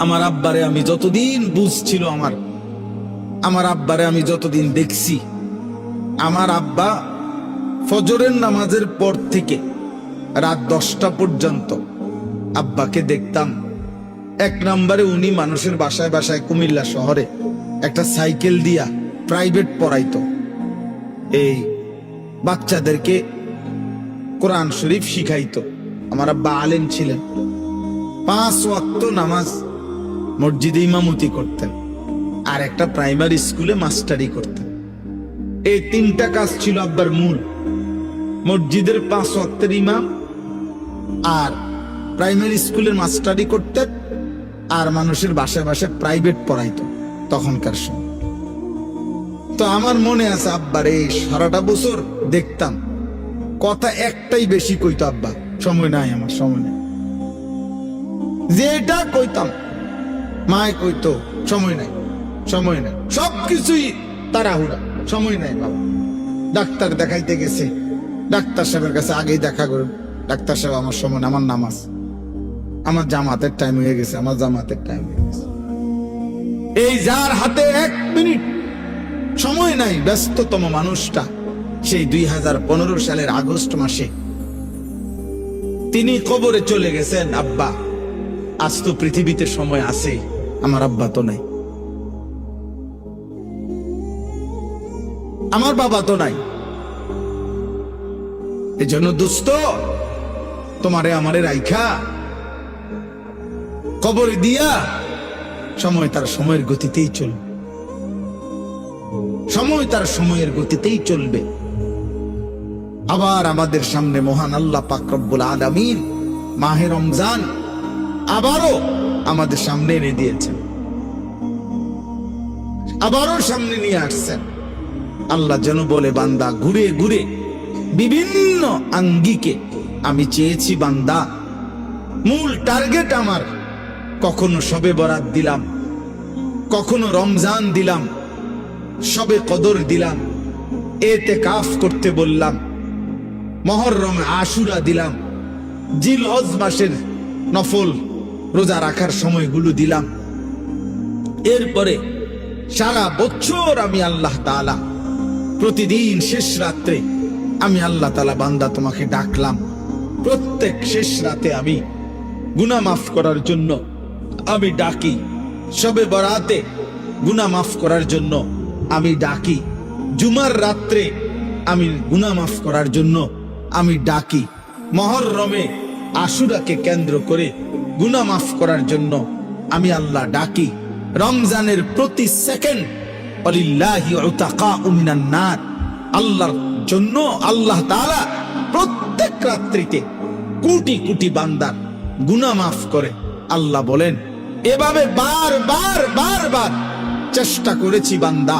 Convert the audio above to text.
আমার আব্বারে আমি যতদিন বুঝছিল, আমার আব্বারে আমি যতদিন দেখছি, আমার আব্বা ফজরের নামাজের পর থেকে রাত 10টা পর্যন্ত আব্বাকে দেখতাম। এক নম্বরে উনি মানুষের বাসায় বাসায় কুমিল্লা শহরে একটা সাইকেল দিয়া প্রাইভেট পড়াইতো। এই বাচ্চাদেরকে কোরআন শরীফ শিখাইতো। আমার আব্বা আলেম ছিলেন। 5 ওয়াক্ত নামাজ মসজিদে ইমামতি করতেন, আর একটা প্রাইমারি স্কুলে মাস্টারি করতেন। এই 3টা কাজ ছিল আব্বার মূল। মসজিদের 5 ওয়াক্তের ইমাম, আর প্রাইমারি স্কুলের মাস্টারি করতেন, আর মানুষের বাসায় বাসায় প্রাইভেট পড়াইতো তখনকার সময়। তো আমার মনে আছে আব্বারে সারাটা বছর দেখতাম, কথা একটাই বেশি কইতো আব্বা, সময় নাই, আমার সময় নাই। যেটা কইতাম মায় কইতো সময় নাই, সময় নাই, সবকিছুই তাড়াহুড়া, সময় নাই বাবা। ডাক্তার দেখাইতে গেছে, ডাক্তার সাহেবের কাছে আগেই দেখা করুন, ডাক্তার সাহেব আমার সময়, আমার নামাজ, আমার জামাতের টাইম হয়ে গেছে, আমার জামাতের টাইম হয়ে গেছে। এই যার হাতে 1 মিনিট সময় নাই, ব্যস্ততম মানুষটা, সেই 2015 সালের আগস্ট মাসে তিনি কবরে চলে গেছেন। আব্বা আজ তো পৃথিবীতে সময় আছে, আমার আব্বা তো নাই, আমার বাবা তো নাই। এজন্য দোস্ত, তোমারে আমারে রাইখা কবরে দিয়া সময় তার সময়ের গতিতেই চলবে, সময় তার সময়ের গতিতেই চলবে। আবার আমাদের সামনে মহান আল্লাহ পাক রব্বুল আলামিন মাহে রমজান আবারও আমাদের সামনে এনে দিয়েছেন, আবারও সামনে নিয়ে আসছেন। আল্লাহ যেন বলে, বান্দা ঘুরে ঘুরে বিভিন্ন আঙ্গিকে আমি চেয়েছি বান্দা, মূল টার্গেট আমার, কখনো শবে বরাত দিলাম, কখনো রমজান দিলাম, শবে কদর দিলাম, এতেকাফ করতে বললাম, মুহররম আশুরা দিলাম, জিলহজ মাসের নফল রোজা রাখার সময়গুলো দিলাম। এরপরে সারা বছর আমি আল্লাহ তাআলা প্রতিদিন শেষ রাত্রে আমি আল্লাহ তাআলা বান্দা তোমাকে ডাকলাম। প্রত্যেক শেষ রাতে আমি গুনাহ মাফ করার জন্য আমি ডাকি, শবে বরাতে গুনাহ মাফ করার জন্য আমি ডাকি, জুমার রাত্রে আমি গুনাহ মাফ করার জন্য আমি ডাকি, মুহররমে আশুরাকে কেন্দ্র করে গুনাহ মাফ করার জন্য আমি আল্লাহ ডাকি। রমজানের প্রতি সেকেন্ড ওয়ালিল্লাহি উতাকাউ মিনান নার, আল্লাহর জন্য আল্লাহ তাআলা প্রত্যেক রাত্রিতে কোটি কোটি বান্দার গুনাহ মাফ করে। আল্লাহ বলেন, এভাবে বারবার চেষ্টা করেছি বান্দা,